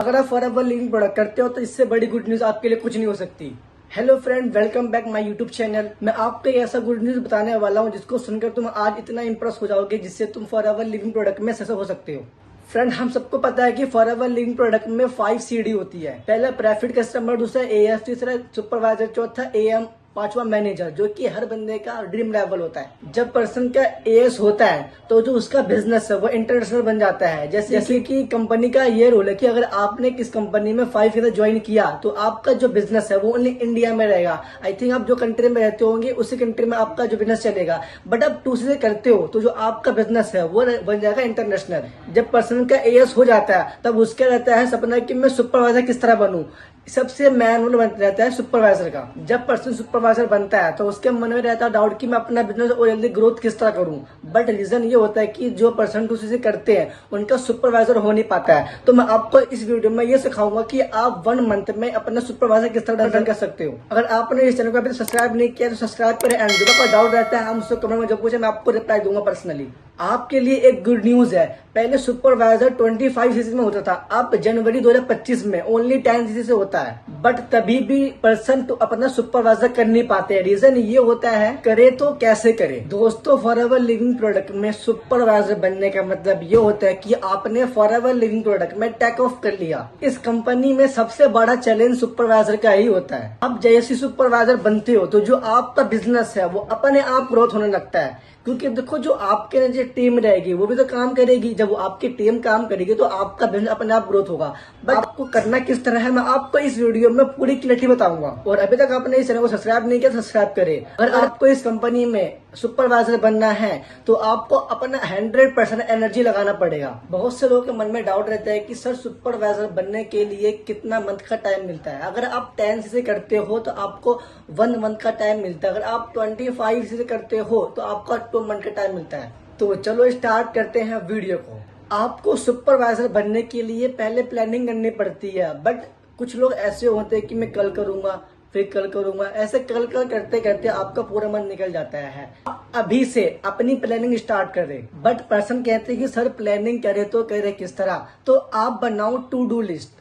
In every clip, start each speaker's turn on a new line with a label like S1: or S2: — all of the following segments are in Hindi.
S1: अगर आप फॉरएवर लिविंग प्रोडक्ट करते हो तो इससे बड़ी गुड न्यूज आपके लिए कुछ नहीं हो सकती। Hello friend, welcome back my YouTube channel. मैं आपको एक ऐसा गुड न्यूज बताने वाला हूं जिसको सुनकर तुम आज इतना इंप्रेस हो जाओगे जिससे तुम फॉरएवर लिविंग प्रोडक्ट में सक्सेस हो सकते हो। फ्रेंड, हम सबको पता है कि फॉरएवर लिविंग प्रोडक्ट में 5 CD होती है। पहला प्रॉफिट कस्टमर, दूसरा AS, तीसरा सुपरवाइजर, चौथा AM, पांचवा मैनेजर, जो कि हर बंदे का ड्रीम लेवल होता है। जब पर्सन का AS होता है तो जो उसका बिजनेस है वो इंटरनेशनल बन जाता है। जैसे कि कंपनी का ये रूल है कि अगर आपने किस कंपनी में 5 ईयर ज्वाइन किया तो आपका जो बिजनेस है वो ओनली इंडिया में रहेगा। आई थिंक आप जो कंट्री में रहते होंगे उसी कंट्री में आपका जो बिजनेस चलेगा। बट आप दूसरे करते हो तो जो आपका बिजनेस है वो बन जाएगा इंटरनेशनल। जब पर्सन का AS हो जाता है तब उसका रहता है सपना कि मैं सुपरवाइजर किस तरह बनूं। सबसे मेन रोल रहता है सुपरवाइजर का। जब पर्सन सुपरवाइजर बनता है तो उसके मन में रहता है डाउट कि मैं अपना बिजनेस और जल्दी ग्रोथ किस तरह करूं। बट रीजन ये होता है कि जो पर्सन दूसरे से करते हैं उनका सुपरवाइजर हो नहीं पाता है। तो मैं आपको इस वीडियो में ये सिखाऊंगा कि आप 1 मंथ में अपना सुपरवाइजर किस तरह डन कर सकते हो। अगर आपने इस चैनल को अभी सब्सक्राइब नहीं किया तो सब्सक्राइब करें। एंड जो कोई डाउट रहता है हम उसको कमेंट में जब पूछे मैं आपको रिप्लाई दूंगा पर्सनली। आपके लिए एक गुड न्यूज है, पहले सुपरवाइजर 25 सीसी में होता था, अब जनवरी 2025 में ओनली 10 सीसी से होता है। बट तभी भी पर्सन तो अपना सुपरवाइजर कर नहीं पाते हैं। रीजन ये होता है, करे तो कैसे करे। दोस्तों, फॉरएवर लिविंग प्रोडक्ट में सुपरवाइजर बनने का मतलब ये होता है कि आपने फॉरएवर लिविंग प्रोडक्ट में टेक ऑफ कर लिया। इस कंपनी में सबसे बड़ा चैलेंज सुपरवाइजर का ही होता है। अब जैसे सुपरवाइजर बनते हो तो जो आपका बिजनेस है वो अपने आप ग्रोथ होने लगता है। क्योंकि देखो, जो आपके जो टीम रहेगी वो भी तो काम करेगी। जब वो आपकी टीम काम करेगी तो आपका बिजनेस अपने आप ग्रोथ होगा। बट आपको करना किस तरह है मैं आपको इस वीडियो में पूरी क्लियरिटी बताऊंगा। और अभी तक आपने इस चैनल को सब्सक्राइब नहीं किया, सब्सक्राइब करें। अगर आपको इस कंपनी में सुपरवाइजर बनना है तो आपको अपना 100% एनर्जी लगाना पड़ेगा। बहुत से लोगों के मन में डाउट रहता है कि सर सुपरवाइजर बनने के लिए कितना मंथ का टाइम मिलता है। अगर आप 10 से करते हो तो आपको 1 मंथ का टाइम मिलता है। अगर आप 25 से करते हो तो आपको 2 मंथ का टाइम मिलता है। तो चलो स्टार्ट करते हैं वीडियो को। आपको सुपरवाइजर बनने के लिए पहले प्लानिंग करनी पड़ती है। बट कुछ लोग ऐसे होते हैं कि मैं कल करूंगा, फिर कल करूंगा, ऐसे कल करते करते आपका पूरा मन निकल जाता है। अभी से अपनी प्लानिंग स्टार्ट करें। बट पर्सन कहते हैं कि सर प्लानिंग करे तो करे किस तरह, तो आप बनाओ टू डू लिस्ट।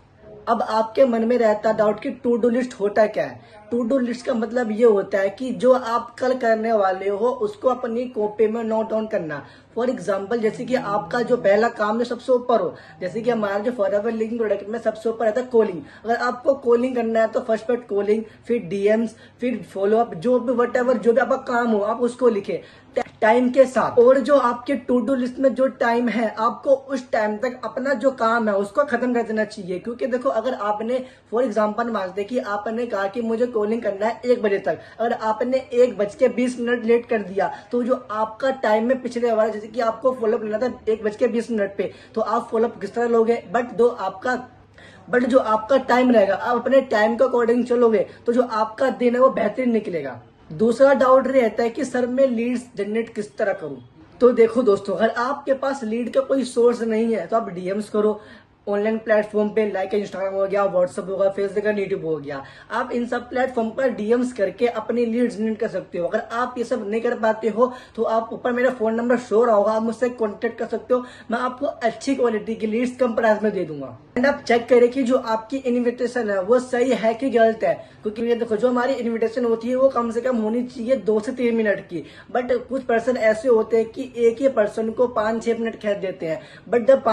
S1: अब आपके मन में रहता डाउट कि टू डू लिस्ट होता क्या है। टू डू लिस्ट का मतलब ये होता है कि जो आप कल करने वाले हो उसको अपनी कॉपी में नोट डाउन करना। फॉर एग्जाम्पल, जैसे कि आपका जो पहला काम जो सबसे ऊपर हो, जैसे कि हमारा जो फॉरएवर लिविंग प्रोडक्ट में सबसे ऊपर रहता है कॉलिंग। अगर आपको कॉलिंग करना है तो फर्स्ट पार्ट कॉलिंग, फिर DMs, फिर फॉलोअप, जो भी वट जो भी आपका काम हो आप उसको लिखे टाइम के साथ। और जो आपके टू डू लिस्ट में जो टाइम है आपको उस टाइम तक अपना जो काम है उसको खत्म कर देना चाहिए। क्योंकि देखो, अगर आपने फॉर एग्जाम्पल मानते कि आपने कहा कि मुझे कॉलिंग करना है 1 बजे तक, अगर आपने 1:20 लेट कर दिया तो जो आपका टाइम में पिछले वाला, जैसे कि आपको फॉलोअप लेना था 1:20 पे, तो आप फॉलोअप किस तरह लोगे। बट जो आपका टाइम रहेगा आप अपने टाइम के अकॉर्डिंग चलोगे तो जो आपका दिन है वो बेहतरीन निकलेगा। दूसरा डाउट रहता है कि सर मैं लीड्स जनरेट किस तरह करूं। तो देखो दोस्तों, अगर आपके पास लीड का कोई सोर्स नहीं है तो आप DMs करो ऑनलाइन प्लेटफॉर्म पे, लाइक इंस्टाग्राम हो गया, व्हाट्सएप होगा, फेसबुक का यूट्यूब हो गया। आप इन सब प्लेटफॉर्म पर DMs करके अपनी लीड्स जनरेट कर सकते हो। अगर आप ये सब नहीं कर पाते हो तो आप ऊपर मेरा फोन नंबर शो रहा होगा, आप मुझसे कॉन्टेक्ट कर सकते हो। मैं आपको अच्छी क्वालिटी की लीड्स कम प्राइस में दे दूंगा। एंड आप चेक करें कि जो आपकी इन्विटेशन है वो सही है कि गलत है। क्योंकि ये देखो, जो हमारी इन्विटेशन होती है वो कम से कम होनी चाहिए 2 से 3 मिनट की। बट कुछ पर्सन ऐसे होते हैं कि एक ही पर्सन को 5-6 मिनट खींच देते हैं। बट जब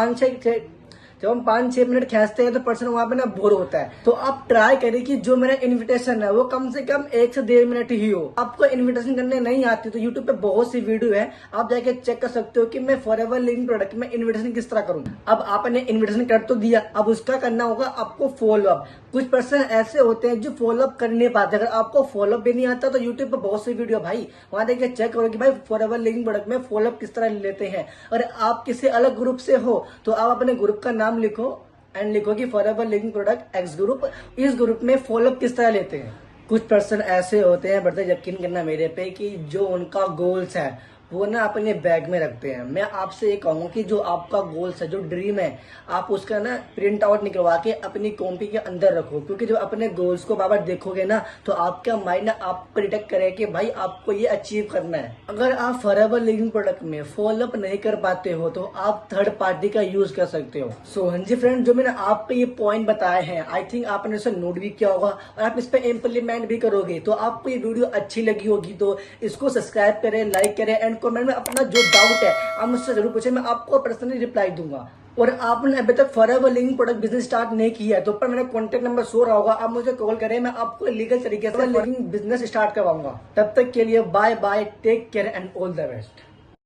S1: हम 5-6 मिनट खींचते हैं तो पर्सन वहां पे ना बोर होता है। तो आप ट्राई करें कि जो मेरा इन्विटेशन है वो कम से कम 1 से 1.5 मिनट ही हो। आपको इन्विटेशन करने नहीं आती तो यूट्यूब पे बहुत सी वीडियो है, आप जाके चेक कर सकते हो कि मैं फॉरएवर लिविंग प्रोडक्ट में इन्विटेशन किस तरह करूं। अब आपने इन्विटेशन कर तो दिया, अब उसका करना होगा आपको फॉलोअप। कुछ पर्सन ऐसे होते हैं जो फॉलोअप कर नहीं पाते। अगर आपको फॉलोअप भी नहीं आता तो यूट्यूब पे बहुत सी वीडियो भाई वहां देख चेक करो कि भाई फॉरएवर लिविंग प्रोडक्ट में फॉलोअप किस तरह लेते हैं। और आप किसी अलग ग्रुप से हो तो आप अपने ग्रुप का नाम लिखो एंड लिखो कि forever living product X group. इस ग्रुप में फॉलोअप किस तरह लेते हैं। कुछ पर्सन ऐसे होते हैं, बढ़ते यकीन करना मेरे पे, कि जो उनका गोल्स है वो ना अपने बैग में रखते हैं। मैं आपसे ये कहूँगा कि जो आपका गोल्स है, जो ड्रीम है, आप उसका ना प्रिंट आउट निकलवा के अपनी कॉपी के अंदर रखो, क्योंकि जब अपने गोल्स को बार बार देखोगे ना तो आपका माइंड ना आपको डिटेक्ट करे कि भाई आपको ये अचीव करना है। अगर आप फॉरएवर लिविंग प्रोडक्ट में फॉलो अप नहीं कर पाते हो तो आप थर्ड पार्टी का यूज कर सकते हो। सो हाँ जी फ्रेंड, जो मैंने आपको ये पॉइंट बताए हैं, आई थिंक आपने उसे नोट भी किया होगा और आप इस पे इम्प्लीमेंट भी करोगे। तो आपको ये वीडियो अच्छी लगी होगी तो इसको सब्सक्राइब करें, लाइक करें एंड कमेंट में अपना जो डाउट है आप मुझसे जरूर पूछें, मैं आपको पर्सनली रिप्लाई दूंगा। और आपने अभी तक forever living product business start नहीं किया है तो ऊपर मेरा कॉन्टेक्ट नंबर शो रहा होगा, आप मुझे कॉल करें, मैं आपको लीगल तरीके से लिविंग बिजनेस स्टार्ट करवाऊंगा। तब तक के लिए bye bye, take care and all the best.